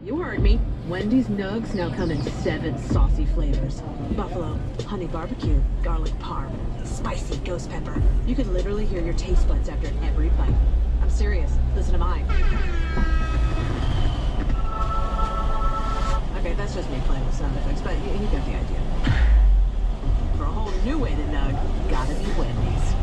You heard me. Wendy's Nugs now come in 7 saucy flavors. Buffalo, honey barbecue, garlic parm, spicy ghost pepper. You can literally hear your taste buds after every bite. I'm serious. Listen to mine. Okay, that's just me playing with sound effects, but you get the idea. For a whole new way to nug, gotta be Wendy's.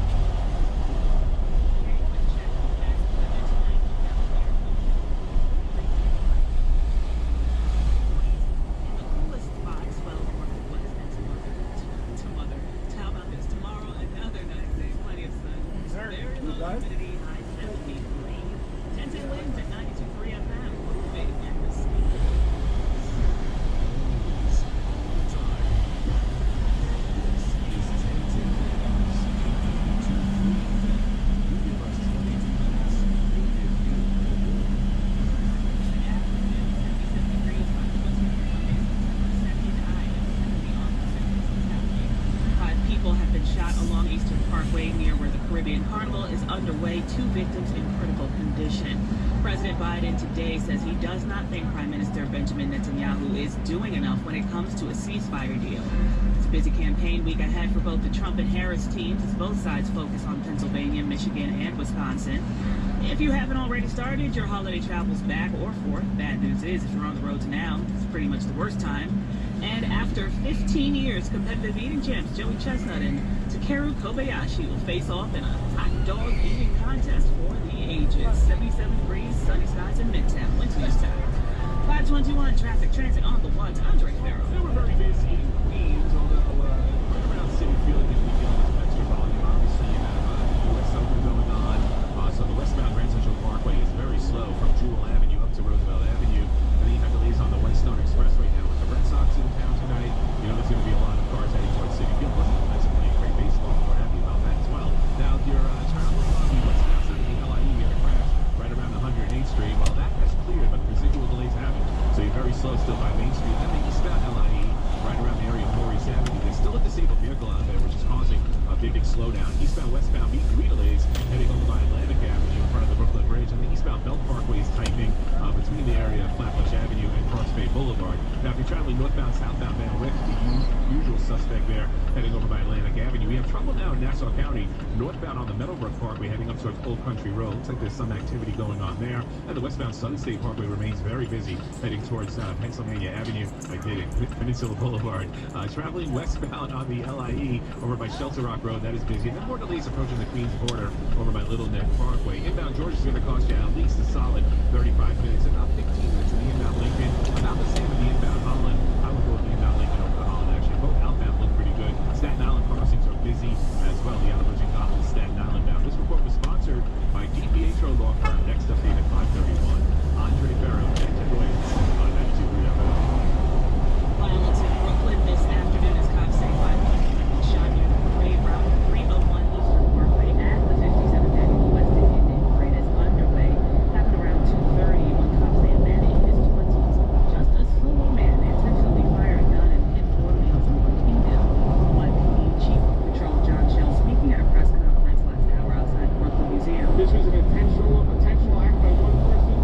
Near where the Caribbean Carnival is underway, 2 victims in critical condition. President Biden today says he does not think Prime Minister Benjamin Netanyahu is doing enough when it comes to a ceasefire deal. It's a busy campaign week ahead for both the Trump and Harris teams as both sides focus on Pennsylvania, Michigan, and Wisconsin. If you haven't already started your holiday travels back or forth, bad news is if you're on the roads now, it's pretty much the worst time. And after 15 years, competitive eating champs Joey Chestnut and Takeru Kobayashi will face off in a hot dog eating contest for the ages. 77 degrees, sunny skies in Midtown. When's news time? 521 traffic transit on the ones. Andre Farrow. They were very busy in Queens, although right around City Field this weekend was some extra volume. Obviously, you have the U.S. Open going on. So the westbound Grand Central Parkway is very slow from Jewel Avenue up to Roosevelt Avenue. And then you have delays on the Weststone Expressway now with the Red Sox in town tonight. You know, there's going to be a lot of cars heading towards City Field. Wasn't nice to play great baseball. We're happy about that as well. Now, if you're traveling on the westbound side of the LIE, we had a crash right around 108th Street. Well, that has cleared, but the residual delays haven't. So you're very slow still by Main Street. Then the eastbound LIE, right around the area of Maurice Avenue. There's still a disabled vehicle out there, which is causing a big slowdown. Eastbound, westbound, B3 delays heading over by Atlantic Avenue in front of the Brooklyn Bridge. And the eastbound Belt Parkway is tightening between the area of Flatbush Avenue and Cross Bay Boulevard. Now, if you're traveling northbound, southbound, Van Wyck, the usual suspect there heading over by Atlantic Avenue. We have trouble now in Nassau County, northbound on the Meadowbrook Parkway heading up towards Old Country Road. Looks like there's some activity going on there. And the westbound Sun State Parkway remains very busy heading towards Pennsylvania Avenue, Peninsula Boulevard. Traveling westbound on the LIE over by Shelter Rock Road, that is busy. And then more delays approaching the Queens border over by Little Neck Parkway. Inbound Georgia is going to cost you at least a solid 35 minutes, about 15 minutes in the inbound Lincoln. About the same in the inbound Holland. I would go with the inbound Lincoln over the Holland, actually. Both outbound look pretty good. Staten Island crossings are busy as well. The Outer Gotham Staten Island bound. This report was sponsored by DiPietro Law Firm. Next update at 5:31. Andre Farrow, Jack Wins on 92.3 FM. Violence in Brooklyn this afternoon as cops say 5 people shot near the parade route 301 Eastern Parkway at the 57th annual West Indian Parade is underway. Happened around 2:30 when cops say a man in his 20s, just a solo man, intentionally fired a gun and hit 4 males in one female. YPD Chief of Patrol John Shell speaking at a press conference last hour outside the Brooklyn Museum. This was an intentional act by one person,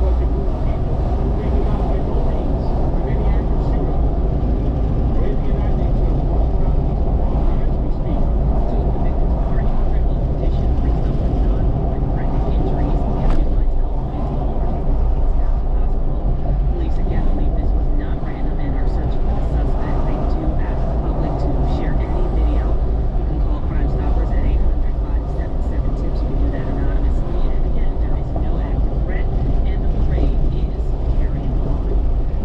but the group of people taken out by no means of any active shooter. Waving an ID to walk around the Eastern Parkway as we speak. Two of the victims are in critical condition, three suffered non-life-threatening injuries. The ambulance health went to hospital. Police again believe this was not random and are searching for the suspect. They do ask the public to share any video. You can call Crime Stoppers at 800-577-TIPS. You can do that anonymously. And again, there is no active threat, and the parade is carrying on.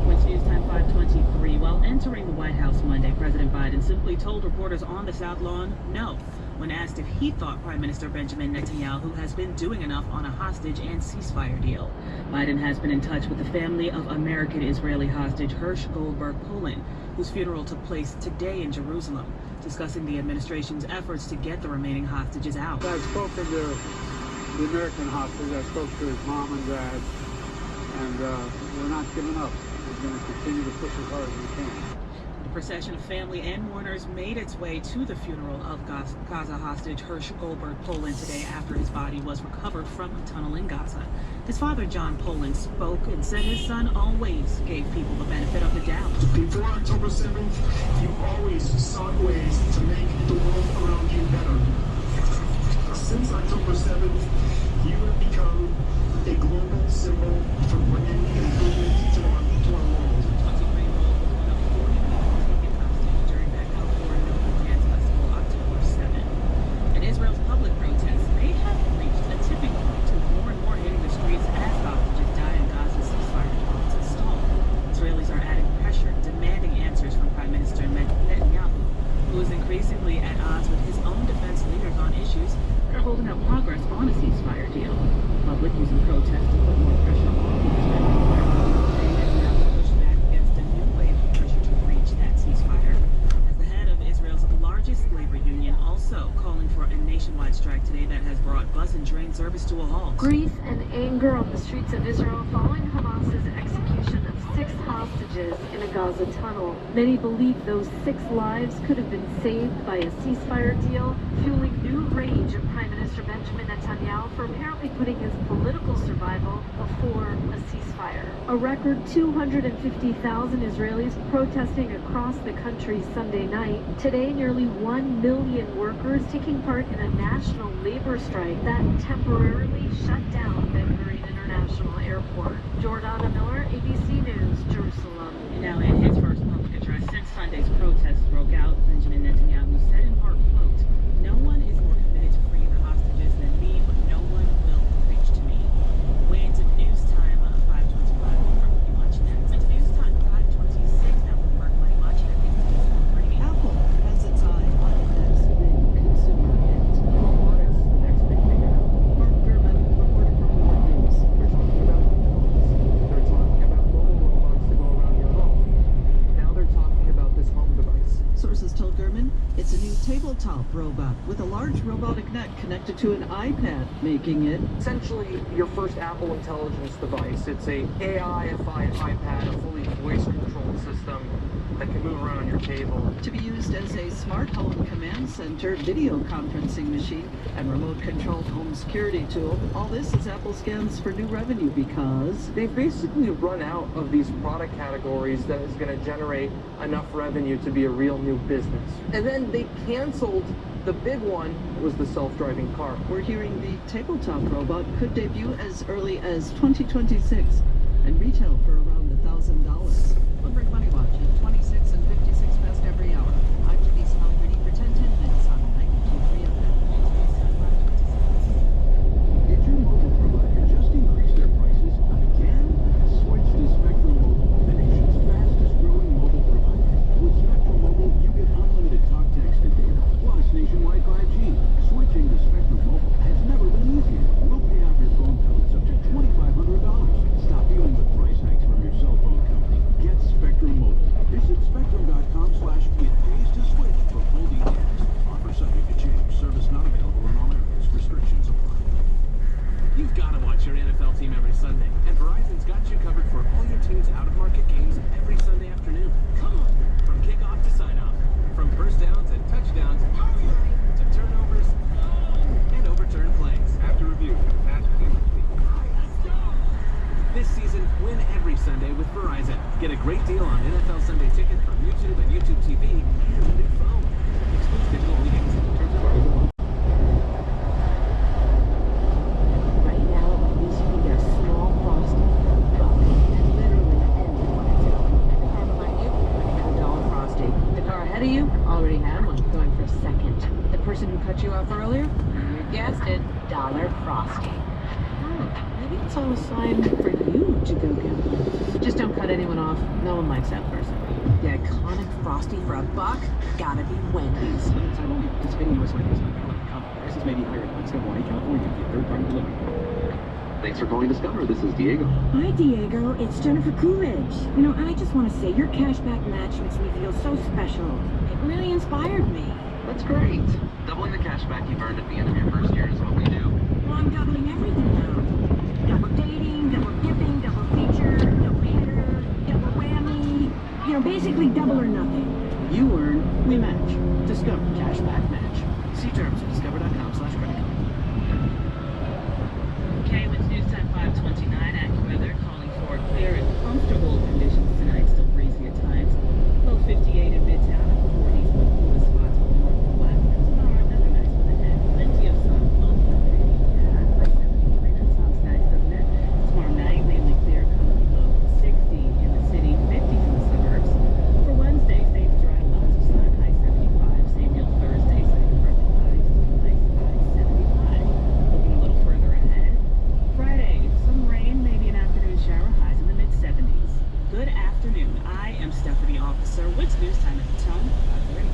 What's News Time 5:23. While entering the White House Monday, President Biden simply told reporters on the South Lawn no when asked if he thought Prime Minister Benjamin Netanyahu has been doing enough on a hostage and ceasefire deal. Biden has been in touch with the family of American-Israeli hostage Hirsch Goldberg Poland, whose funeral took place today in Jerusalem, discussing the administration's efforts to get the remaining hostages out. I spoke to the American hostage. I spoke to his mom and dad, and we're not giving up. We're going to continue to push as hard as we can. The procession of family and mourners made its way to the funeral of Gaza hostage Hersh Goldberg Poland today after his body was recovered from a tunnel in Gaza. His father, John Poland, spoke and said his son always gave people the benefit of the doubt. Before October 7th, you always sought ways to make the world around you better. Since October 7th, you have become a global symbol for bringing improvement to our world. 23-year-old was one of 40 people taken hostage during the California Dance Festival October 7th. And Israel's public protests may have reached a tipping point to more and more hitting the streets as hostages die and Gaza's ceasefire talks have stalled. Israelis are adding pressure, demanding answers from Prime Minister Netanyahu, who is increasingly at odds with his own defense leaders on issues that are holding up progress on a ceasefire deal. The public using protests to put more pressure on the Israeli Netanyahu to push back against a new wave of pressure to reach that ceasefire. As the head of Israel's largest labor union, also calling for a nationwide strike today that has brought bus and train service to a halt. Grief and anger on the streets of Israel following Hamas's execution of 6 hostages in a Gaza tunnel. Many believe those 6 lives could have been saved by a ceasefire deal, fueling new rage of Prime Minister Benjamin Netanyahu for apparently putting his political survival before a ceasefire. A record 250,000 Israelis protesting across the country Sunday night. Today, nearly 1 million workers taking part in a national labor strike that temporarily shut down Ben Gurion International Airport. Jordana Miller, ABC News, Jerusalem. And now in his first public address since Sunday's protests broke out, Benjamin Netanyahu said in part, quote, "No one is more committed to freeing the hostages than me, but no one will preach to me." Way into news time, 5:25. We'll be watching that. It's news time, 5:26. Now we'll work Money Watch and everything's rating. Apple has its eye on the next big consumer hit. What is the next big thing to happen? Mark Gurman reporting from Bloomberg News. They're talking about phones. They're talking about mobile robots to go around your home. Now they're talking about this home device. Sources told Gurman it's a new tabletop robot with a large robotic neck connected to an iPad, making it Essentially, your first Apple Intelligence device. It's a AI-ified iPad, a fully voice-controlled system that can move around your table. to be used as a smart home command center, video conferencing machine, and remote-controlled home security tool. All this as Apple scans for new revenue because They've basically run out of these product categories that is going to generate enough revenue to be a real new business. And then they canceled the big one, was the self-driving car. we're hearing the tabletop robot could debut as early as 2026 and retail for around $1,000. Bloomberg Money Watch at 26 and 56 past every hour. I'm Denise Malgrini for 10 minutes on 92.3 FM. Did your mobile provider just increase their prices again? Switch to Spectrum Mobile, the nation's fastest growing mobile provider. With Spectrum Mobile, you get unlimited talk, text, and data, plus nationwide 5G. Switching to Spectrum Mobile has never been easier. We'll pay off your phone bills up to $2,500. Stop dealing with price hikes from your cell phone company. Get Spectrum Mobile. Visit spectrum.com/it-pays to switch for full details. Offer subject to change. Service not available in all areas. Restrictions apply. You've got to watch your NFL team every Sunday, and Verizon's got you covered for all your team's out-of-market games every Sunday afternoon. Come on! From kickoff to sign-off, from first downs and touchdowns, to turnovers and overturned plays. After review, pass and complete. This season, win every Sunday with Verizon. Get a great deal on NFL Sunday Ticket from YouTube and YouTube TV and a new phone. Excludes digital only games. Terms and conditions. Right now, these should be their small frosty buck. And literally ended when it's going. And the car behind you already had a dollar frosty. The car ahead of you already had one, going for second. The person who cut you off earlier, you guessed it, dollar frosty. Oh, maybe it's all a sign for you to go get one. Just don't cut anyone off. No one likes that person. The iconic frosty for a buck? Gotta be Wendy's. Limits are only participating U.S. Wendy's. Prices may be higher in Hawaii, California, via third-party delivery. Thanks for calling Discover. This is Diego. Hi, Diego. It's Jennifer Coolidge. You know, I just want to say your cashback match makes me feel so special. It really inspired me. That's great. Doubling the cashback you've earned at the end of your first year is what we do. Well, I'm doubling everything now. Double dating, double dipping, double feature, double header, double whammy. You know, basically double or nothing. You earn, we match. Discover Cashback Match. See terms at discover.com/credit card. Okay, with News Time 529, AccuWeather calling for clear and comfortable conditions tonight. Still breezy at times. Low 58 in Midtown, upper 40s with coolest spots in the northwest. And tomorrow, another nice one ahead. Plenty of sun on Monday. Yeah, high 73. That sounds nice, doesn't it? Tomorrow night, mainly clear, comfy low 60 in the city, 50s in the suburbs. For Wednesday, stays dry, lots of sun, high 75. Same deal Thursday, second partly cloudy, still nice, high 75. Looking a little further ahead. Friday, some rain, maybe an afternoon shower, highs in the mid-70s. Good afternoon. I am Stephanie Officer. What's news time at the tone? 5:30.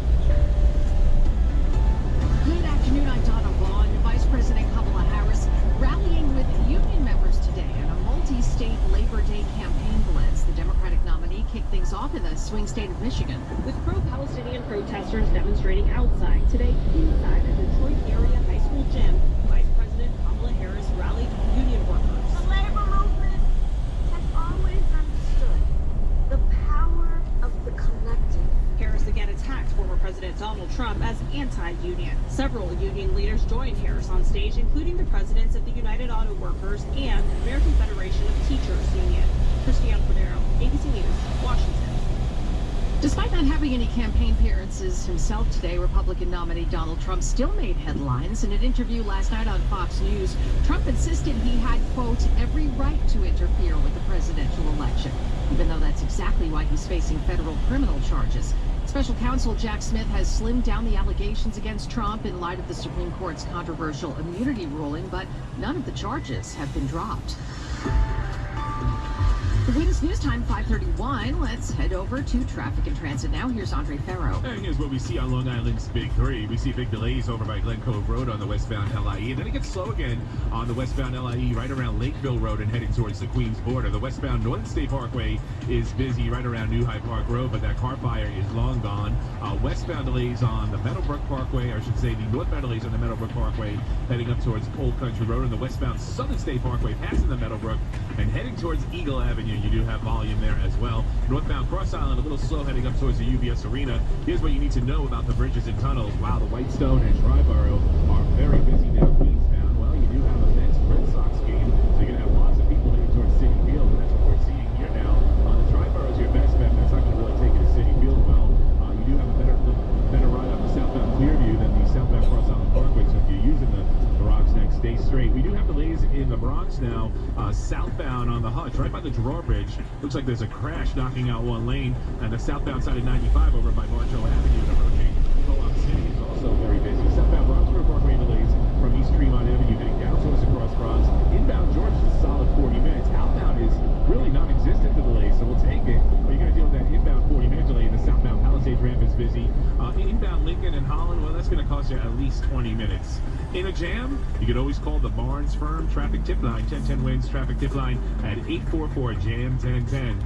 Good afternoon. I'm Donna Vaughn. Vice President Kamala Harris rallying with union members today in a multi-state Labor Day campaign blitz. The Democratic nominee kicked things off in the swing state of Michigan. With pro-Palestinian protesters demonstrating outside, today inside a Detroit area high school gym, Vice President Kamala Harris rallied union workers. The labor movement has always understood the power of the collective. Harris again attacked former President Donald Trump as anti-union. Several union leaders joined Harris on stage, including the presidents of the United Auto Workers and American Federation of Teachers Union. Christiane Cordero, ABC News, Washington. Despite not having any campaign appearances himself today, Republican nominee Donald Trump still made headlines. In an interview last night on Fox News, Trump insisted he had, quote, every right to interfere with the presidential election, even though that's exactly why he's facing federal criminal charges. Special counsel Jack Smith has slimmed down the allegations against Trump in light of the Supreme Court's controversial immunity ruling, but none of the charges have been dropped. The Wings News Time 5:31. Let's head over to traffic and transit now. Here's Andre Farrow. And here's what we see on Long Island's Big Three. We see big delays over by Glen Cove Road on the westbound LIE. And then it gets slow again on the westbound LIE right around Lakeville Road and heading towards the Queens border. The westbound Northern State Parkway is busy right around New High Park Road, but that car fire is long gone. Westbound delays on the Meadowbrook Parkway, or I should say the northbound delays on the Meadowbrook Parkway heading up towards Old Country Road, and the westbound Southern State Parkway passing the Meadowbrook and heading towards Eagle Avenue. You do have volume there as well. Northbound Cross Island a little slow heading up towards the UBS Arena. Here's what you need to know about the bridges and tunnels. Wow, the Whitestone and Triborough are very busy now. Queenstown, well, you do have a men's Red Sox game, so you're going to have lots of people heading towards City Field, and that's what we're seeing here now. The Triborough is your best bet. That's not going to really take you to City Field well. You do have a better ride on the southbound Clearview than the southbound Cross Island Parkway, so if you're using the rocks next, stay straight. We do have delays in the Bronx now, southbound on the Hutch, right by the drawbridge. Looks like there's a crash knocking out one lane, and the southbound side of 95 over by Marshall Avenue. The approaching Co-op City is also very busy. Southbound Bronxboro Parkway delays from East Tremont Avenue heading down towards the Cross Bronx. Inbound George is a solid 40 minutes. Outbound is really non-existent for delays, so we'll take it. But you're going to deal with that inbound 40-minute delay, and the southbound Palisades ramp is busy. Inbound Lincoln and Holland, well, that's going to cost you at least 20 minutes. In a jam, you can always call the Barnes Firm traffic tip line, 1010 wins traffic tip line at 844-JAM-1010.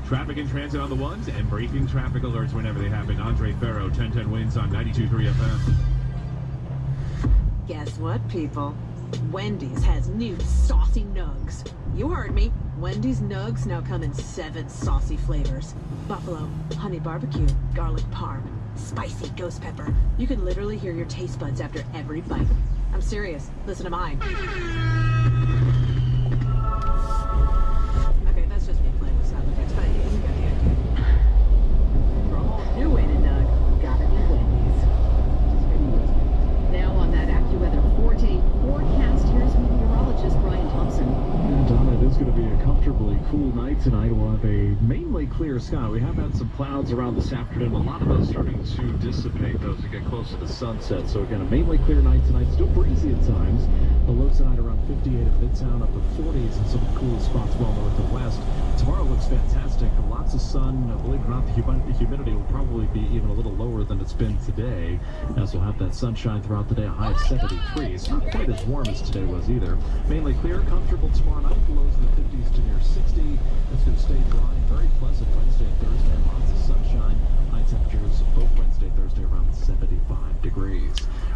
Traffic and transit on the ones and breaking traffic alerts whenever they happen. Andre Farrow, 1010 wins on 92.3 FM. Guess what, people? Wendy's has new saucy nugs. You heard me. Wendy's nugs now come in 7 saucy flavors. Buffalo, honey barbecue, garlic parm, spicy ghost pepper. You can literally hear your taste buds after every bite. I'm serious. Listen to mine. Okay, that's just me playing with sound effects, but you got the idea. For a whole new way to nug, gotta be Wendy's. Just kidding with me. Now on that AccuWeather 4-day forecast, here's meteorologist Brian Thompson. Donna, it is going to be a comfortably cool night tonight. We'll have a mainly clear sky. We have had some clouds around this afternoon. A lot of those starting to dissipate those as we get closer to sunset. So again, a mainly clear night tonight. Still breezy at times. The low tonight around 58 at Midtown, up to 40s in some of the coolest spots well north and west. Tomorrow looks fantastic. Lots of sun. Believe it or not, the humidity will probably be even a little lower than it's been today, as we'll have that sunshine throughout the day. A high of 73. It's not quite as warm as today was either. Mainly clear, comfortable tomorrow night. Lows in the 50s to near 60. It's going to stay dry and very pleasant Wednesday and Thursday. Lots of sunshine. High temperatures both Wednesday, Thursday around 75 degrees.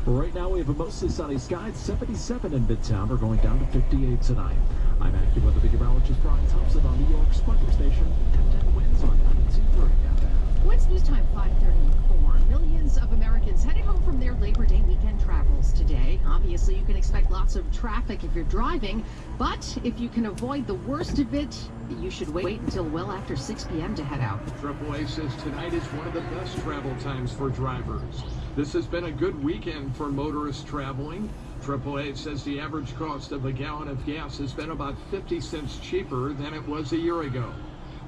Right now we have a mostly sunny sky. It's 77 in Midtown. We're going down to 58 tonight. I'm AccuWeather meteorologist Brian Thompson on New York's weather station. 1010 wins on 92.3 FM. What's news time 5:30? Labor Day weekend travels today. Obviously, you can expect lots of traffic if you're driving, but if you can avoid the worst of it, you should wait until well after 6 p.m. to head out. AAA says tonight is one of the best travel times for drivers. This has been a good weekend for motorists traveling. AAA says the average cost of a gallon of gas has been about 50 cents cheaper than it was a year ago.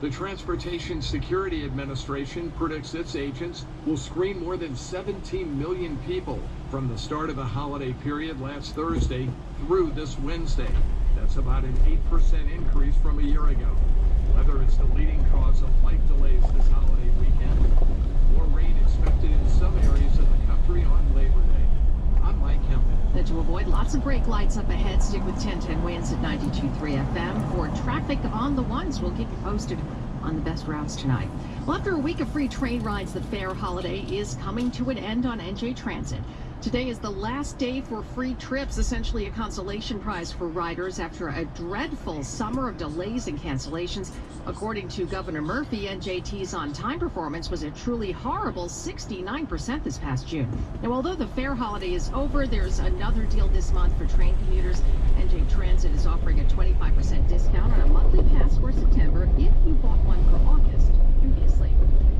The Transportation Security Administration predicts its agents will screen more than 17 million people from the start of the holiday period last Thursday through this Wednesday. That's about an 8% increase from a year ago. Weather is the leading cause of flight delays this holiday weekend. More rain expected in some areas of the country on Labor Day. I'm Mike Kempton. And to avoid lots of brake lights up ahead, stick with 1010 winds at 92.3 FM. For traffic on the ones, we'll keep you posted on the best routes tonight. Well, after a week of free train rides, the fair holiday is coming to an end on NJ Transit. Today is the last day for free trips, essentially a consolation prize for riders after a dreadful summer of delays and cancellations. According to Governor Murphy, NJT's on-time performance was a truly horrible 69% this past June. Now, although the fair holiday is over, there's another deal this month for train commuters. NJ Transit is offering a 25% discount on a monthly pass for September if you bought one for August previously.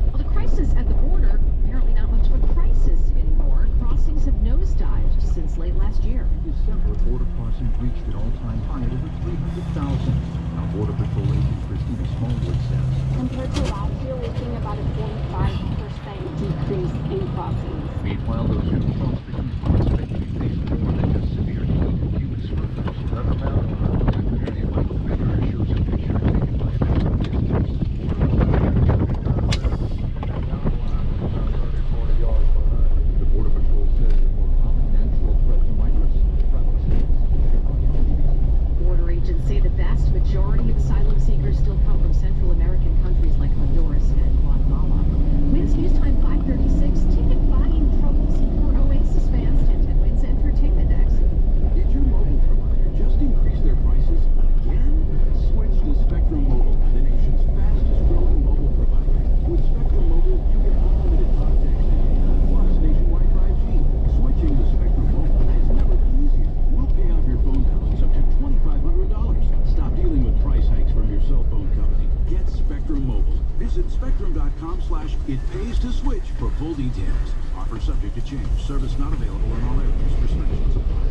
Well, the crisis at the border, apparently not much of a crisis anymore. Crossings have nosedived since late last year. In December, border crossings reached an all-time high of over 300,000. Now, Border Patrol agent Christina Smallwood says, compared to last year, we're seeing about a 45% decrease in crossings. meanwhile, those who cross the east are expected to face more than just severe heat. Humid swiftness. Another mountain on a protected area by the river shows a picture taken by a meteorologist. The Border Patrol says the more common natural threat to migrants, travel Border agents say the vast majority of asylum seekers still come from Central American countries like Honduras and Guatemala. Winds News Time 5:36. Ticket buying troubles for Oasis fans. 1010 Winds Entertainment Next. Did your mobile provider just increase their prices again? Switch to Spectrum Mobile, the nation's fastest growing mobile provider. With Spectrum Mobile, you get unlimited talk, text, and data, plus nationwide 5G. Switching to Spectrum Mobile has never been easier. We'll pay off your phone balance up to $2,500. Stop dealing with price hikes from your cell phone company. Get Spectrum Mobile. Visit spectrum.com/it-pays-to-switch for full details. Offer subject to change. Service not available in all areas. Restrictions apply.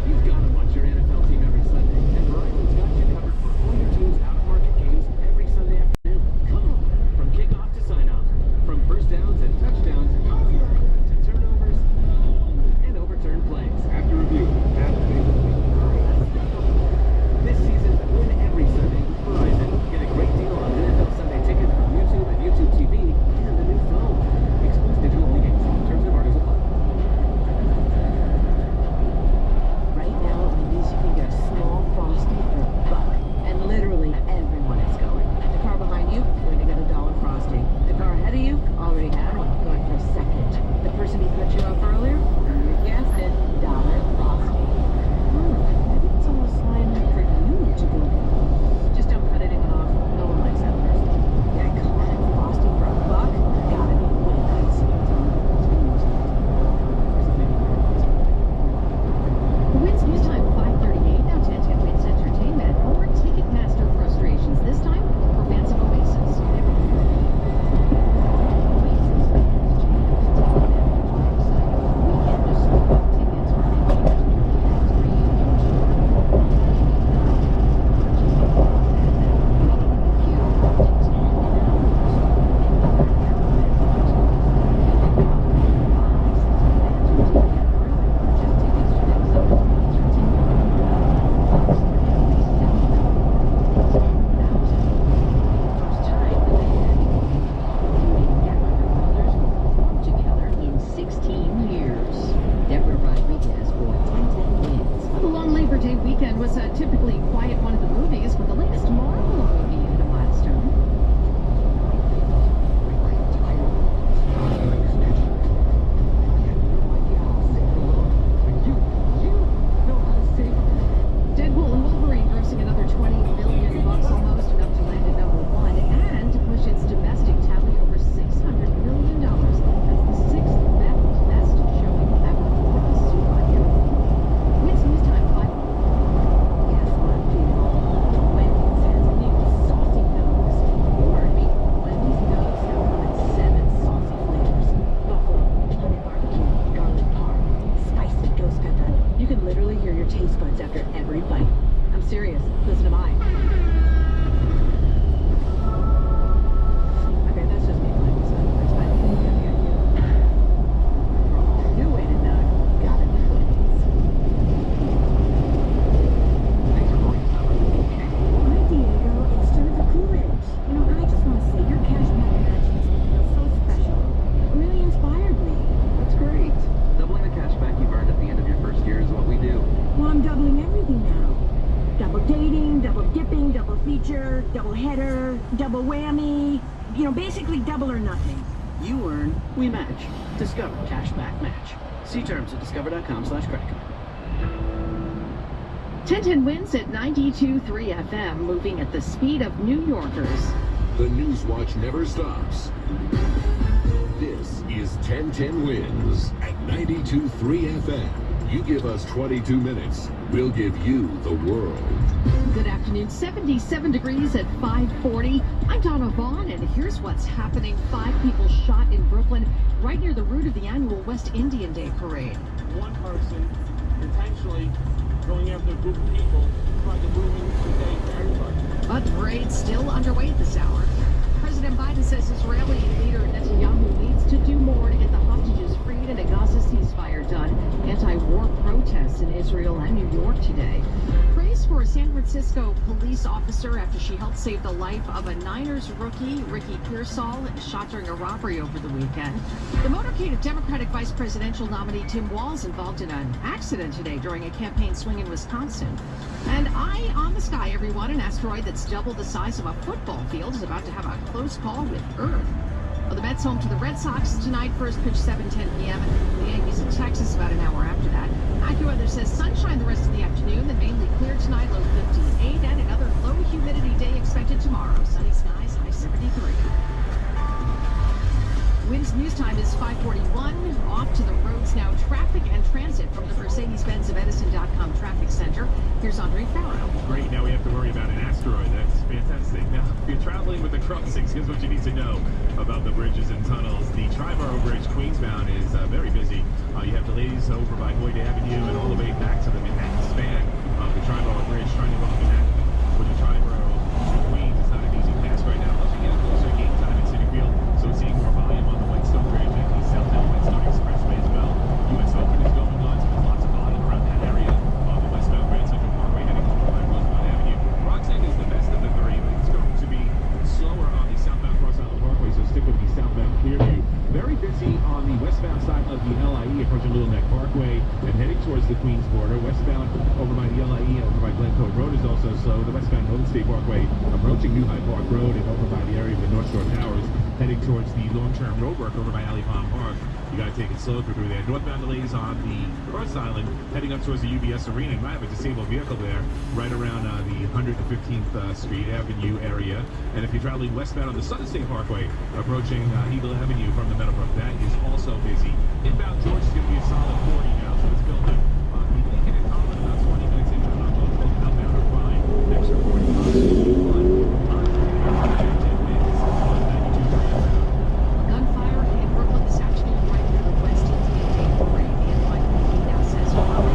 You've got to watch your NFL team every Sunday, and Verizon's got you covered for all your team's out-of-market games every Sunday afternoon. Come on, from kickoff to sign-off, from first downs and touchdowns to turnovers and overturned plays. After review, This season, win every Sunday with Verizon. Get a great deal on NFL Sunday tickets from YouTube and YouTube TV and the new phone. Excludes digital only games. Terms and conditions apply. double whammy. You know, basically double or nothing. You earn, we match. Discover Cashback Match. See terms at discover.com/credit card. 1010 wins at 92.3 FM, moving at the speed of New Yorkers. The Newswatch never stops. This is 1010 Wins at 92.3 FM. You give us 22 minutes, we'll give you the world. Good afternoon. 77 degrees at 5:40. I'm Donna Vaughn, and here's what's happening. 5 people shot in Brooklyn, right near the route of the annual West Indian Day Parade. One person intentionally going after a group of people trying to ruin the day for everybody. But the parade's still underway at this hour. President Biden says Israeli leader Netanyahu needs to do more to get the hostages freed and a Gaza ceasefire done. Anti-war protests in Israel and New York today. Praise for a San Francisco police officer after she helped save the life of a Niners rookie, Ricky Pearsall, shot during a robbery over the weekend. The motorcade of Democratic vice presidential nominee Tim Walz involved in an accident today during a campaign swing in Wisconsin. And eye on the sky, everyone. An asteroid that's double the size of a football field is about to have a close call with Earth. Well, the Mets home to the Red Sox tonight. First pitch 7:10 p.m. The Yankees in Texas about an hour after that. AccuWeather says sunshine the rest of the afternoon, then mainly clear tonight, low 58, and another low humidity day expected tomorrow. Sunny skies, high 73. Winds news time is 5:41. Off to the roads now. Traffic and transit from the Mercedes-Benz of Edison.com Traffic Center. Here's Andre Farrow. Great, now we have to worry about an asteroid. That's fantastic. Now, if you're traveling with the crossings, here's what you need to know about the bridges and tunnels. The Tri-Borough Bridge, Queensbound, is very busy. You have delays over by Hoyt Avenue and all the way back to the Manhattan span of the Tri-Borough Bridge, trying to go to Manhattan with the Tri-Borough to Queens. It's not an easy task right now. Plus, you get closer game time at City Field, so we're seeing more volume on the Whitestone Bridge and the Southtown Whitestone Expressway as well. US Open is going on, so there's lots of volume around that area of the westbound Grand Central Parkway heading over by Rosemont Avenue. Roxanne is the best of the three, but it's going to be slower on the southbound Cross Island Parkway, so stick with the southbound Clearview. Very busy on the westbound side of the LIE, approaching Little Neck Parkway and heading towards the Queens border. Westbound over by the LIE and over by Glen Cove Road is also slow. The westbound Golden State Parkway approaching New Hyde Park Road and over by the area of the North Shore Towers, heading towards the long-term roadwork over by Alley Pond Park. You got to take it slow through there. Northbound delays on the Cross Island, heading up towards the UBS Arena. You might have a disabled vehicle there, right around the 115th Street Avenue area. And if you're traveling westbound on the Southern State Parkway, approaching Eagle Avenue from the Meadowbrook, that is also busy. Inbound George is going to be a solid 40 now, so it's building. The Lincoln and Collin about 20 minutes into the both outbound are fine. Extra 40 miles to 1. Gunfire in Brooklyn this afternoon, right near the West Indian Day Parade. The NYPD now says However,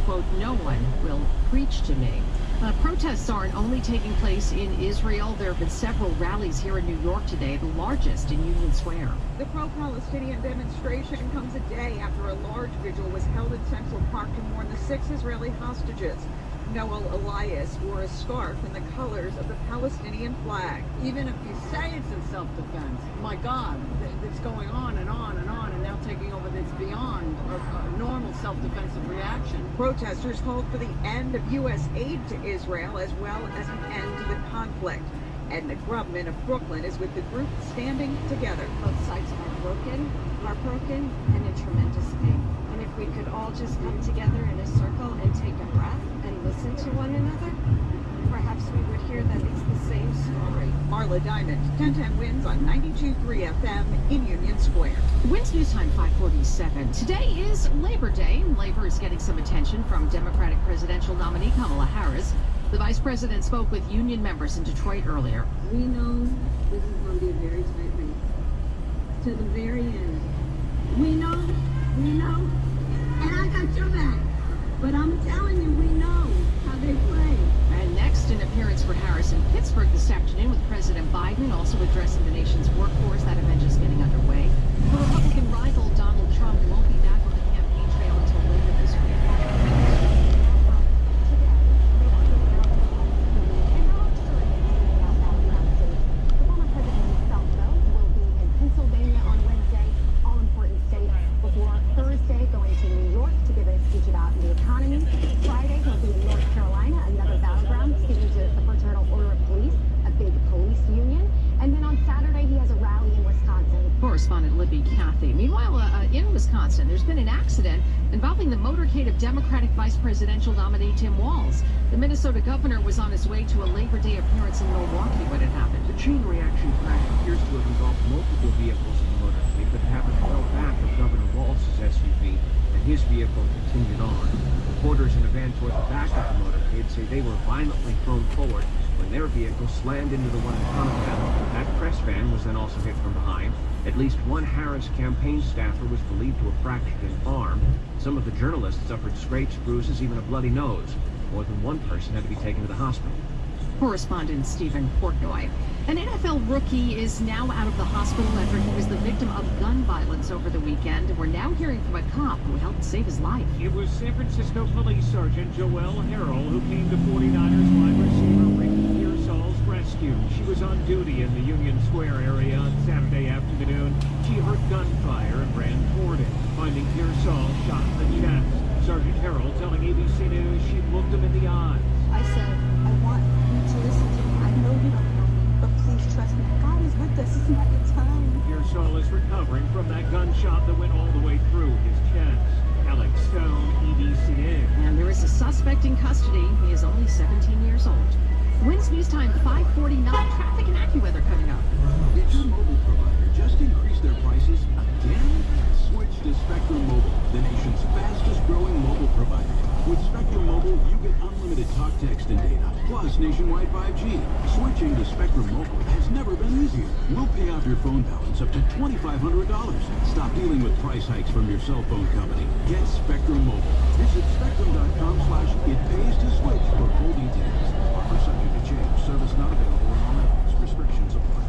quote, "No one will preach to me." Protests aren't only taking place in Israel. There have been several rallies here in New York today, the largest in Union Square. The pro-Palestinian demonstration comes a day after a large vigil was held in Central Park to mourn the 6 Israeli hostages. Noel Elias wore a scarf in the colors of the Palestinian flag. Even if you say it's in self-defense, my God, it's going on and on and on, and now taking over this beyond a normal self-defensive reaction. Protesters called for the end of U.S. aid to Israel as well as an end to the conflict. Edna Grubman of Brooklyn is with the group Standing Together. Both sides are heartbroken, and in tremendous pain. And if we could all just come together in a circle and take a breath and listen to one another, perhaps we would hear that it's the same story. Marla Diamond, 1010 Wins on 92.3 FM in Union Square. Wins News Time 5:47. Today is Labor Day. Labor is getting some attention from Democratic presidential nominee Kamala Harris. The vice president spoke with union members in Detroit earlier. We know this is going to be a very tight race. To the very end. We know, and I got your back. But I'm telling you, we know how they play. And next, an appearance for Harris in Pittsburgh this afternoon with President Biden also addressing the nation's workforce. That event just getting underway. The Republican rival Donald Trump won't be back on the campaign trail until later this week. Correspondent Libby Cathy. Meanwhile, in Wisconsin, there's been an accident involving the motorcade of Democratic Vice Presidential nominee Tim Walz. The Minnesota governor was on his way to a Labor Day appearance in Milwaukee when it happened. The chain reaction crash appears to have involved multiple vehicles in the motorcade, but happened well back of Governor Walz's SUV, and his vehicle continued on. Reporters in a van toward the back of the motorcade say they were violently thrown forward when their vehicle slammed into the one in front of them. That press van was then also hit from behind. At least one Harris campaign staffer was believed to have fractured an arm. Some of the journalists suffered scrapes, bruises, even a bloody nose. More than one person had to be taken to the hospital. Correspondent Stephen Portnoy. An NFL rookie is now out of the hospital after he was the victim of gun violence over the weekend. We're now hearing from a cop who helped save his life. It was San Francisco Police Sergeant Joelle Harrell who came to 49ers wide receiver Ricky Pearsall's rescue. She was on duty in the Union Square area on Saturday afternoon. She heard gunfire and ran toward it, finding Pearsall shot in the chest. Sergeant Harrell telling ABC News she looked him in the eyes. I said, I want you to listen to me. I know you don't know me, but please trust me. God is with us. It's not your time. Pearsall is recovering from that gunshot that went all the way through his chest. Alex Stone, ABC News. And there is a suspect in custody. He is only 17 years old. Wins News Time 5:49. Traffic and AccuWeather coming up. Did your mobile provider just increase their prices again? Switch to Spectrum Mobile, the nation's fastest growing mobile provider. With Spectrum Mobile, you get unlimited talk, text, and data, plus nationwide 5G. Switching to Spectrum Mobile has never been easier. We'll pay off your phone balance up to $2,500. Stop dealing with price hikes from your cell phone company. Get Spectrum Mobile. Visit spectrum.com/itpays to switch for full details. Offer subject to change. Service not available in all areas. Restrictions apply.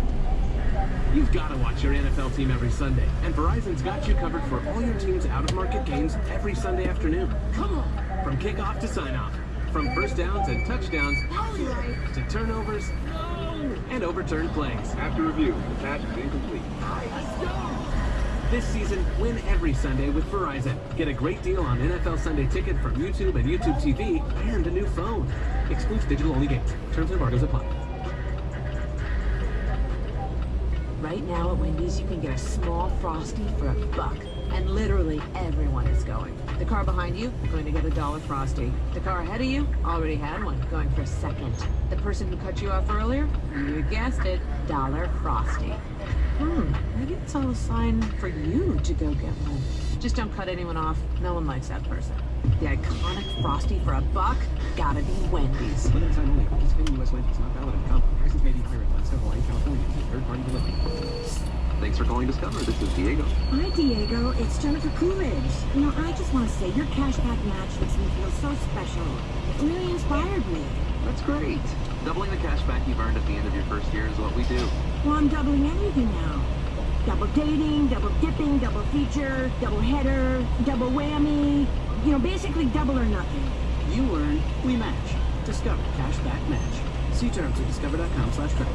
You've got to watch your NFL team every Sunday, and Verizon's got you covered for all your team's out-of-market games every Sunday afternoon. Come on! From kickoff to sign-off, from first downs and touchdowns to turnovers and overturned plays. After review, the pass is incomplete. This season, win every Sunday with Verizon. Get a great deal on NFL Sunday Ticket from YouTube and YouTube TV and a new phone. Excludes digital-only games. Terms and embargoes apply. Right now at Wendy's, you can get a small Frosty for $1. And literally everyone is going. The car behind you, going to get a $1 Frosty. The car ahead of you, already had one, going for a second. The person who cut you off earlier, you guessed it, $1 Frosty. Maybe it's all a sign for you to go get one. Just don't cut anyone off. No one likes that person. The iconic Frosty for $1, gotta be Wendy's. Limited time only. Participating U.S. Wendy's not valid in comp. Prices may be higher in Alaska, Hawaii, California. Third-party delivery. Thanks for calling Discover. This is Diego. Hi, Diego. It's Jennifer Coolidge. You know, I just want to say your cashback match makes me feel so special. It really inspired me. That's great. Doubling the cash back you've earned at the end of your first year is what we do. Well, I'm doubling everything now. Double dating, double dipping, double feature, double header, double whammy. You know, basically double or nothing. You earn, we match. Discover Cashback Match. See terms at discover.com/tracker.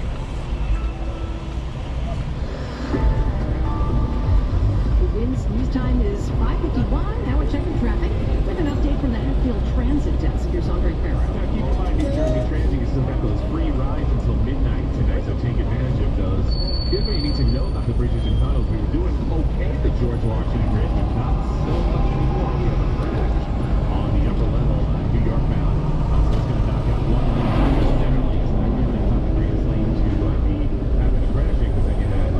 Winds news time is 5:51. Now we're checking traffic with an update from the Hatfield Transit Desk. Here's Andre Farrow. Now, keep in mind, New Jersey Transit, you still got those free rides until midnight tonight, so take advantage of those. Here's what you need to know about the bridges and tunnels. We were doing okay at the George Washington Bridge, but not so much anymore. We have a crash on the upper level, New York bound. So it's going to knock out one lane. Generally, it's not really not the greatest lane to be having a crashing, because then you have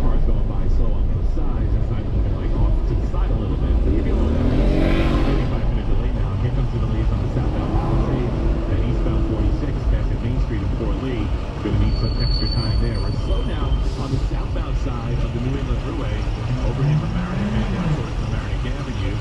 cars going by slow on both sides. It's not moving like off to the side a little bit. But if you know that, 35-minute delay now. Here comes the delays on the southbound Palisades and eastbound 46 past Main Street and Fort Lee. Going to need some extra time there. We're slow now on the southbound side of the New England Thruway over in Mamaroneck and down towards Mamaroneck Avenue.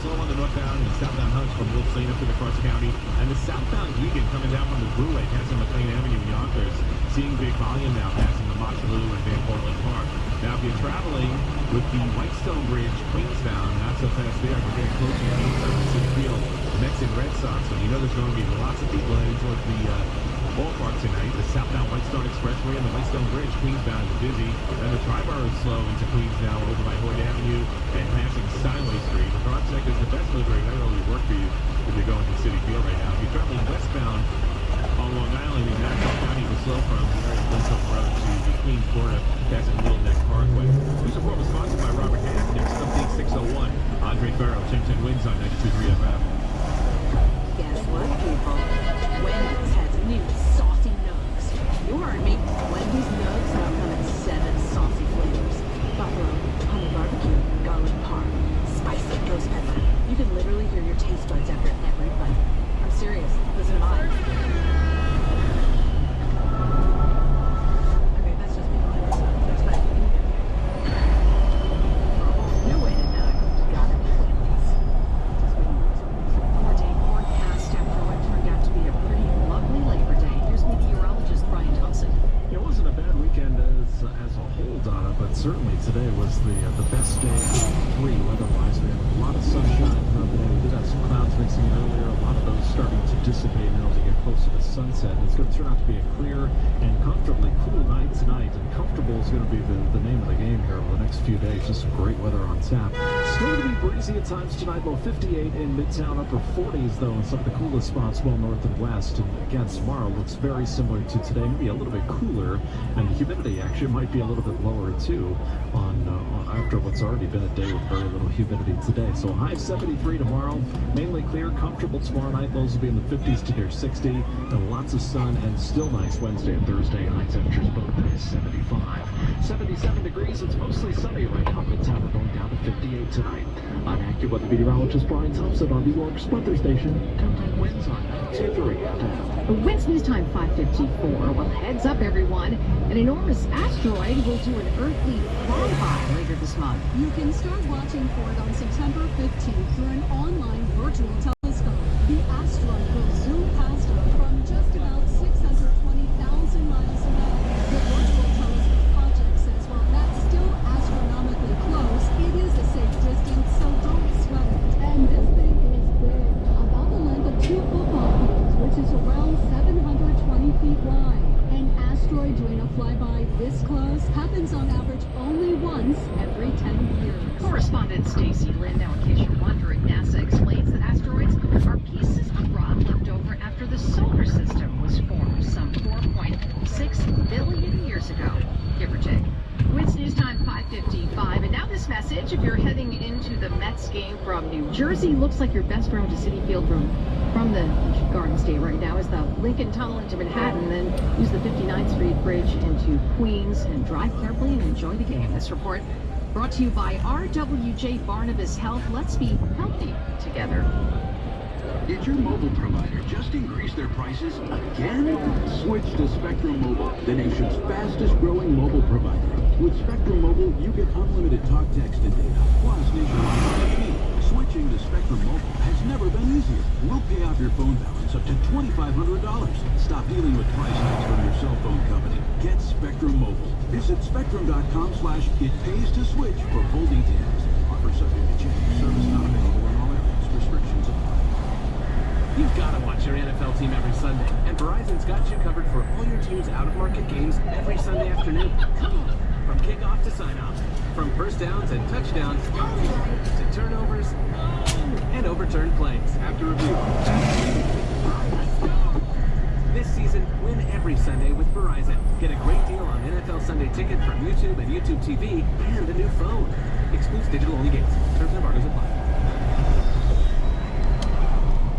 Slow on the northbound and southbound Hunts from Wolf Lane up to the Cross County. And the southbound Egan coming down from the Thruway passing McLean Avenue in Yonkers. Seeing big volume now passing the Moxaloo and Van Portland Park. Now if you're traveling with the Whitestone Bridge Queensbound, not so fast there. We're getting closer to City Field. Mets and Red Sox. So you know there's going to be lots of people heading towards the ballpark tonight. The southbound Whitestone Expressway and the Whitestone Bridge Queensbound is busy. And the Tri-Borough is slow into Queens now over by Hoyt Avenue and passing Steinway Street. The Broadway is the best delivery. That really work for you if you're going to City Field right now. If you're traveling westbound on Long Island in Nassau County, was slow from the area of Lincoln Road to the Queens border, passing Little Neck Parkway. News report was sponsored by Robert Half. Next update 601. Andre Farrow, 1010 wins on 92.3 FM. Guess what, people? Wendy's has new saucy nugs. You heard me. Wendy's nugs now come in 7 saucy flavors. Buffalo, honey barbecue, garlic parm, spicy ghost pepper. You can literally hear your taste buds after every bite. I'm serious. Listen to mine. Okay, that's just me. That's fine. New way to nug. Got it. Wendy's. More day forecast after what turned out to be a pretty lovely Labor Day. Here's meteorologist Brian Thompson. It wasn't a bad weekend as a whole, Donna, but certainly today was the best day of 3 weather-wise. We had a lot of sunshine throughout the day. We did have some clouds mixing in earlier. A lot of those starting to dissipate now as we get closer to sunset. It's going to turn out to be a clear and comfortably cool night tonight. And comfortable is going to be the name of the game here over the next few days. Just some great weather on tap. Still going to be breezy at times tonight. Low 58 in Midtown, upper 40s though in some of the coolest spots well north and west. And again, tomorrow looks very similar to today. Maybe a little bit cooler, and the humidity actually might be a little bit lower too on after what's already been a day with very little humidity today. So high 73 tomorrow, mainly clear, comfortable tomorrow night. Lows will be in the 50s to near 60, and lots of sun and still nice Wednesday and Thursday. High temperatures both days 75. 77 degrees. It's mostly sunny right now. Midtown we're going down to 58 tonight. I'm AccuWeather meteorologist Brian Thompson on New York's weather station. 1010 winds on 92.3 FM. Winds news time 5:54. Well, heads up, everyone. An enormous asteroid will do an earthly flyby later this month. You can start watching for it on September 15th through an online virtual telescope. The asteroid will zoom past Earth from just about 620,000 miles away. The virtual telescope project says while that's still astronomically close, it is a safe distance, so don't sweat it. And this thing is big, about the length of 2 football fields, which is around 720 feet wide. An asteroid doing a flyby this close happens on average only once every 10 years. Correspondent Stacy Lynn. Now, in case you're wondering, NASA explains that asteroids are pieces of rock left over after the solar system was formed some 4.6 billion years ago, give or take. Winds news time 5:55. And now this message, if you're heading into the Mets game from New Jersey, looks like your best road to Citi Field from the Garden State right now is the Lincoln Tunnel into Manhattan, then use the 59th Street Bridge into Queens and drive carefully and enjoy the game. This report brought to you by RWJ Barnabas Health. Let's be healthy together. Did your mobile provider just increase their prices again? Switch to Spectrum Mobile, the nation's fastest growing mobile provider. With Spectrum Mobile, you get unlimited talk, text, and data, plus nationwide 5G. Switch Switching to Spectrum Mobile has never been easier. We'll pay off your phone balance up to $2,500. Stop dealing with price hikes from your cell phone company. Get Spectrum Mobile. Visit spectrum.com/it-pays-to-switch for full details. Offer subject to change. Service not available in all areas. Restrictions apply. You've got to watch your NFL team every Sunday, and Verizon's got you covered for all your team's out-of-market games every Sunday afternoon. Come on, from kickoff to sign-off, from first downs and touchdowns to turnovers and overturned plays. After review. This season, win every Sunday with Verizon. Get a great deal on NFL Sunday Ticket from YouTube and YouTube TV and a new phone. Excludes digital-only games. Terms and embargoes apply.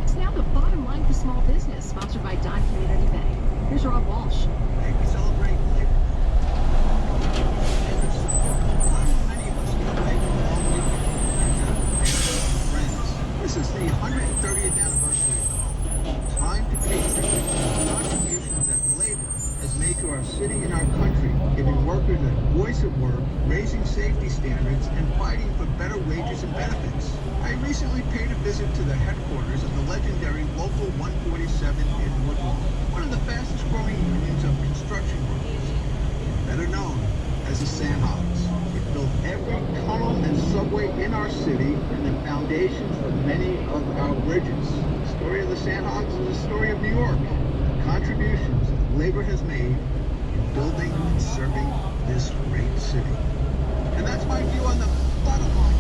It's now the bottom line for small business, sponsored by Dime Community Bank. Here's Rob Walsh. Hey, we celebrate Labor Day. Many of us get away from a long weekend with friends. This is the 130th anniversary. Time to pay tribute to the contributions that labor has made to our city and our country, giving workers a voice at work, raising safety standards, and fighting for better wages and benefits. I recently paid a visit to the headquarters of the legendary Local 147 in Woodlawn, one of the fastest growing unions of construction workers, better known as the Sandhogs. It built every tunnel and subway in our city and the foundations for many of our bridges. The story of the Sandhogs is the story of New York, the contributions that labor has made in building and serving this great city. And that's my view on the bottom line.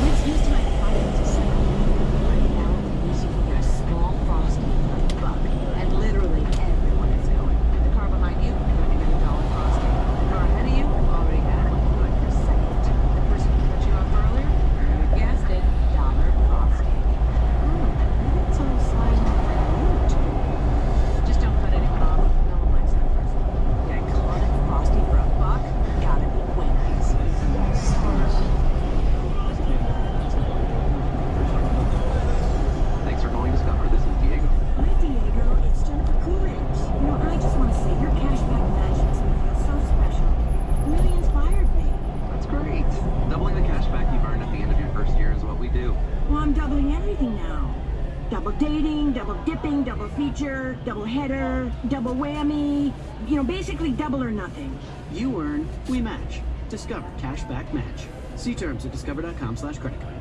It's used to my finances. Right now, I'm using for a small frosty for a buck. And literally everyone is going. The car behind you, going to get a $1 frosty. The car ahead of you, already got it. Going for a second. The person who cut you off earlier, you guessed it, $1 frosty. Maybe it's all sliding on the road. Just don't cut anyone off. No one likes that person. Yeah, iconic frosty for a buck, gotta be Wendy's. Thanks for calling Discover. This is Diego. Hi, Diego. It's Jennifer Coolidge. You know, I just want to say your cashback match makes me feel so special. It really inspired me. That's great. Doubling the cash back you earn at the end of your first year is what we do. Well, I'm doubling everything now. Double dating, double dipping, double feature, double header, double whammy. You know, basically double or nothing. You earn, we match. Discover Cashback Match. See terms at discover.com/credit card.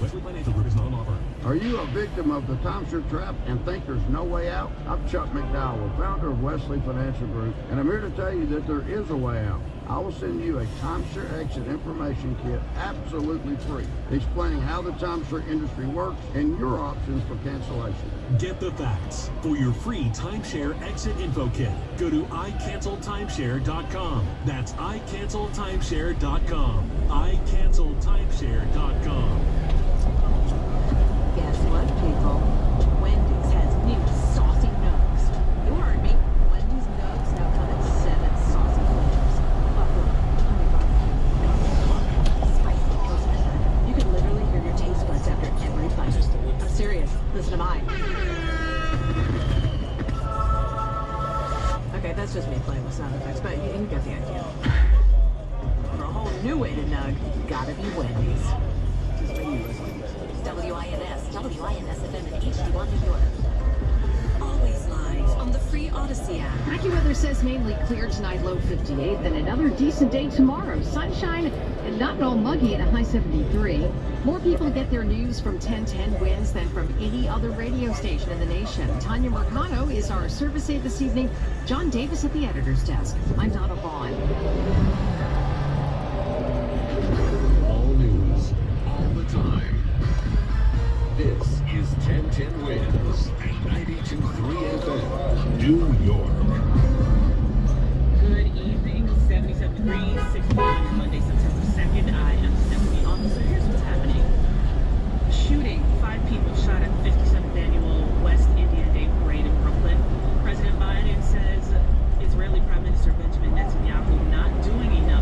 Wesley Financial Group is not an offer. Are you a victim of the timeshare trap and think there's no way out? I'm Chuck McDowell, founder of Wesley Financial Group, and I'm here to tell you that there is a way out. I will send you a timeshare exit information kit absolutely free, explaining how the timeshare industry works and your options for cancellation. Get the facts. For your free timeshare exit info kit, go to iCancelTimeshare.com. That's iCancelTimeshare.com. iCancelTimeshare.com. Guess what, people? Wendy's has new saucy nugs. You heard me. Wendy's nugs now come in 7 saucy flavors. Buffalo, honey barbecue, spicy ghost pepper. You can literally hear your taste buds after every bite. I'm serious. Listen to mine. Okay, that's just me playing with sound effects, but you get the idea. For a whole new way to nug, gotta be Wendy's. WINS FM in HD1 New York. Always live on the free Odyssey app. AccuWeather says mainly clear tonight, low 58. Then another decent day tomorrow. Sunshine and not at all muggy at a high 73. More people get their news from 1010 Winds than from any other radio station in the nation. Tanya Mercado is our service aide this evening. John Davis at the editor's desk. I'm Donna Vaughn. All news, all the time. This is 1010 Winds at 92.3 FM, New York. Good evening, 77 degrees, 6 p.m. on Monday, September 2nd. I am Stephanie Officer. Here's what's happening. Shooting, 5 people shot at the 57th annual West India Day Parade in Brooklyn. President Biden says Israeli Prime Minister Benjamin Netanyahu not doing enough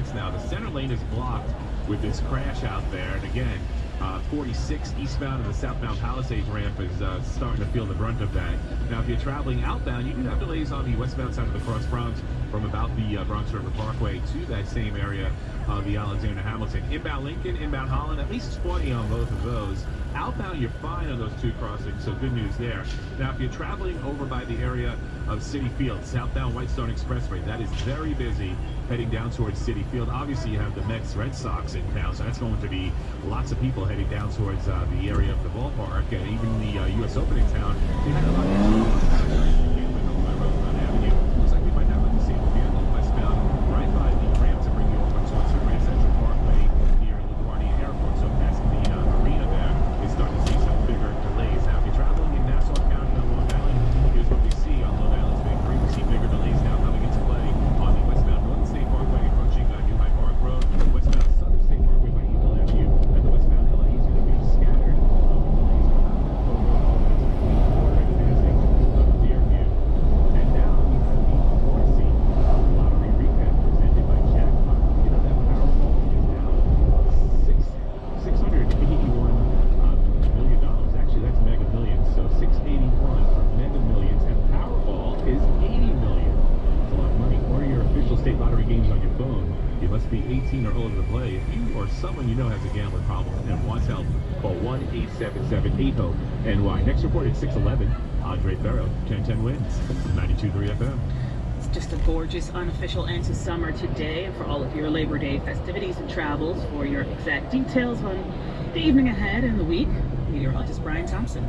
exits now. The center lane is blocked with this crash out there. And again, 46 eastbound and the southbound Palisades ramp is starting to feel the brunt of that. Now, if you're traveling outbound, you do have delays on the westbound side of the Cross Bronx from about the Bronx River Parkway to that same area of the Alexander Hamilton. Inbound Lincoln, inbound Holland, at least 20 on both of those. Outbound, you're fine on those two crossings, so good news there. Now, if you're traveling over by the area of City Field, southbound Whitestone Expressway, that is very busy heading down towards City Field. Obviously, you have the Mets Red Sox in town, so that's going to be lots of people heading down towards the area of the ballpark, and even the U.S. Open in town. They had a lot of Avenue. Looks like we might have a single vehicle westbound right by the ramp to bring you over towards the Grand Central Parkway near LaGuardia Airport. So passing the arena there, is starting to see some bigger delays. Now, if you're traveling in Nassau County on Long Island, here's what we see on Long Island's Big Three. We see bigger delays now coming into play on the westbound Northern State Parkway approaching New Hyde Park Road, westbound Southern State Parkway by Eagle Avenue, and the westbound LA is going to be scattered. Delays Deerview. And now we have the Morrissey lottery recap presented by Jackpot. You know that Powerball is now $681 million. Actually, that's Mega Millions. So 681 for Mega Millions, and Powerball is 80 million. That's a lot of money. Or your official state lottery games on your phone. You must be 18 or older to play. If you or someone you know has a gambling problem and wants help, call 1-877-8-HOPE-NY. Next report at 6:11. Andre Ferro, 1010 wins, 92.3 FM. It's just a gorgeous unofficial end to summer today, and for all of your Labor Day festivities and travels. For your exact details on the evening ahead and the week, meteorologist Brian Thompson.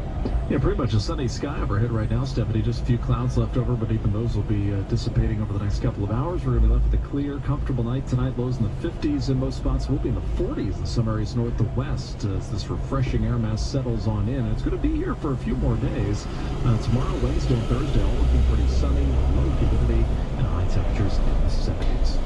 Yeah, pretty much a sunny sky overhead right now, Stephanie. Just a few clouds left over, but even those will be dissipating over the next couple of hours. We're going to be left with a clear, comfortable night tonight. Lows in the 50s in most spots. We'll be in the 40s in some areas north to west as this refreshing air mass settles on in. And it's going to be here for a few more days. Tomorrow, Wednesday, and Thursday, all looking pretty sunny, low humidity, and high temperatures in the 70s.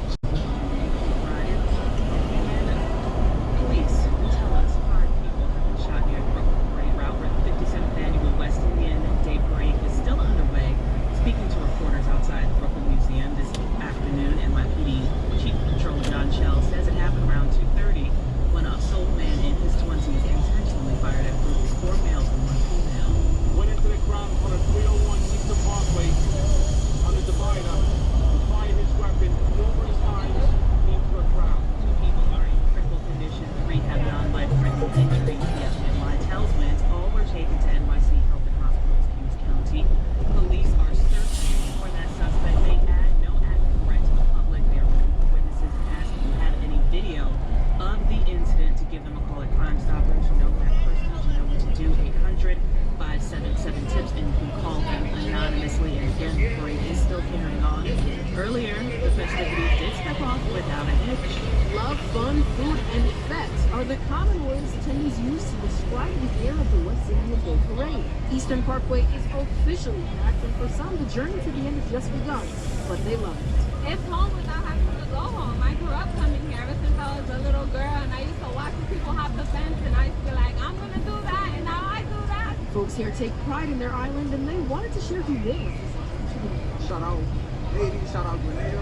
Police will tell us 5 people have been shot near the Brooklyn Parade route where the 57th annual West Indian Day Parade is still underway. Speaking to reporters outside the Brooklyn Museum this afternoon, NYPD Chief Patrol John Schell says it happened around 2:30 when a sole man in his 20s intentionally fired at groups, 4 males and 1 female. Went into the crowd on a 301 Eastern Parkway on the divider, fired his weapon numerous times into a crowd. 2 people are in critical condition. 3 have non-life-threatening injuries. The FMI tells Wins all were taken to NYC Health and Hospitals, Kings County. Police are searching for that suspect. They add no active threat to the public. They are looking for witnesses and ask if you have any video of the incident to give them a call at Crime Stoppers. You know that person, you know what to do. 800-577 tips, and you can call them anonymously. And again, the parade is still carrying on. Earlier, the festivities did step off without a hitch. Love, fun, food, and fets are the common words attendees use to describe the year of the West Indian Day Parade. Eastern Parkway is officially packed, and for some, the journey to the end has just begun, but they love it. It's home without having to go home. I grew up coming here ever since I was a little girl, and I used to watch the people hop the fence, and I used to be like, I'm going to do that, and now I do that. Folks here take pride in their island, and they wanted to share who they were. Shout out Haiti, shout out Grenada.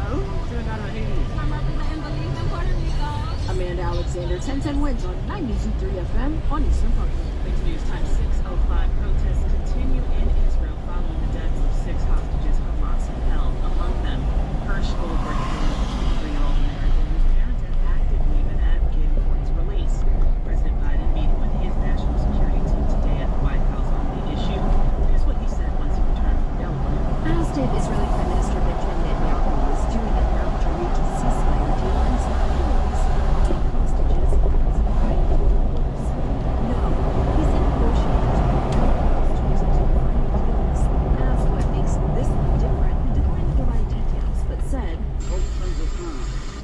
I'm representing Belize and Puerto Rico. Amanda Alexander, 1010 wins on 92.3 FM on Eastern Parkway. News News time 6:05. Protests continue in Israel following the deaths of 6 hostages Hamas held. Among them, Hirsch Goldberg, a 23-year-old American whose parents have actively been advocating for his release. President Biden meeting with his national security team today at the White House on the issue. Here's what he said once he returned from Delaware. As did Israeli Prime Minister Benjamin Netanyahu, who is doing it now to reach a ceasefire deal and sign the release of 14 hostages as a fight for the wars. No, he said negotiators will not hostages until final deals. Asked what makes this different, he declined to provide details, but said,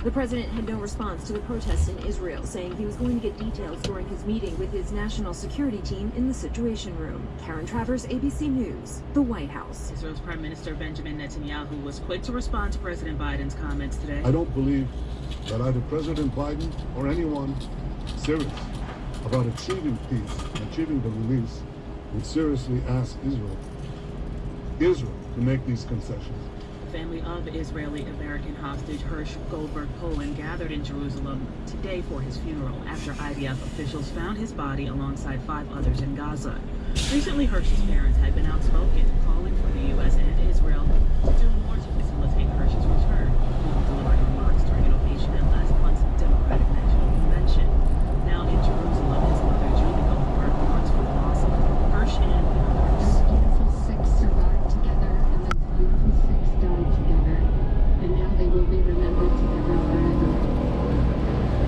the president had no response to the protests in Israel, saying he was going to get details during his meeting with his national security team in the Situation Room. Karen Travers, ABC News, the White House. Israel's Prime Minister Benjamin Netanyahu was quick to respond to President Biden's comments today. I don't believe that either President Biden or anyone serious about achieving peace and achieving the release would seriously ask Israel to make these concessions. family of Israeli-American hostage Hersh Goldberg Poland gathered in Jerusalem today for his funeral after IDF officials found his body alongside 5 others in Gaza. Recently, Hersh's parents had been outspoken, calling for the U.S. and Israel to do more to facilitate Hersh's return, delivering remarks during an ovation at last month's Democratic National Convention. Now in Jerusalem, his mother, Julie Goldberg, mourns for the loss of Hersh and the others. Beautiful 6 survived together, and those beautiful 6 died together, and now they will be remembered together forever.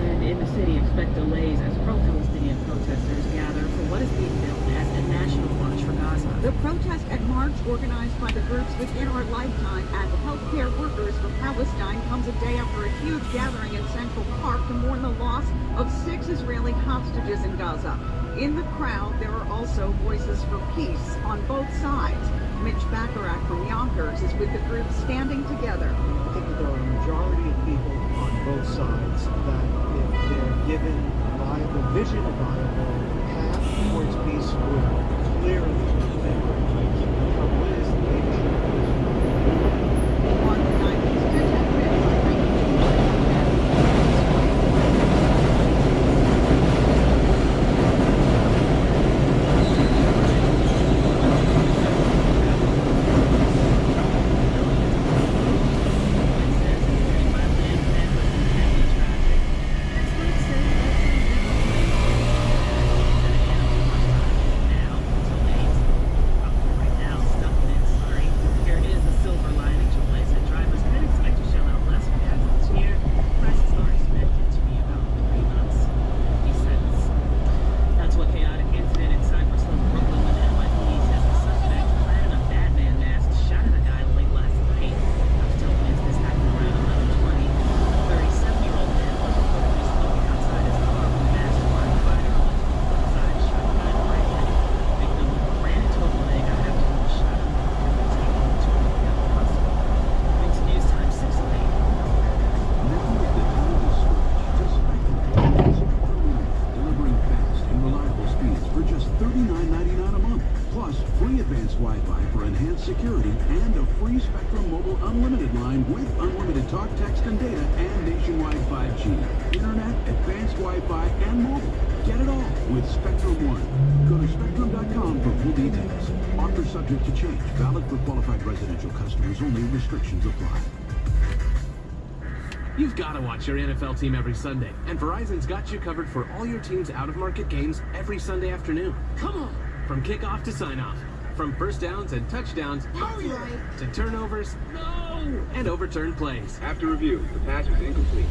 And in the city, expect delays as pro-Palestinian protesters gather for what is being billed as a national march for Gaza. The protest and march organized by the groups Within Our Lifetime and Healthcare Workers for Palestine comes a day after a huge gathering in Central Park to mourn the loss of 6 Israeli hostages in Gaza. In the crowd, there are also voices for peace on both sides. Mitch Bacharach from Yonkers is with the group Standing Together. I think that there are a majority of people on both sides that if they're given a viable vision, a viable path towards peace, would clearly favor peace. The trouble is, the leadership is On the 90s, security and a free Spectrum Mobile Unlimited line with unlimited talk, text, and data and nationwide 5G, Internet, advanced Wi-Fi, and mobile. Get it all with Spectrum One. Go to spectrum.com for full details. Offer subject to change. Valid for qualified residential customers only. Restrictions apply. You've got to watch your NFL team every Sunday, and Verizon's got you covered for all your team's out-of-market games every Sunday afternoon. Come on! From kickoff to sign-off. From first downs and touchdowns, to turnovers, and overturned plays. After review, the pass was incomplete.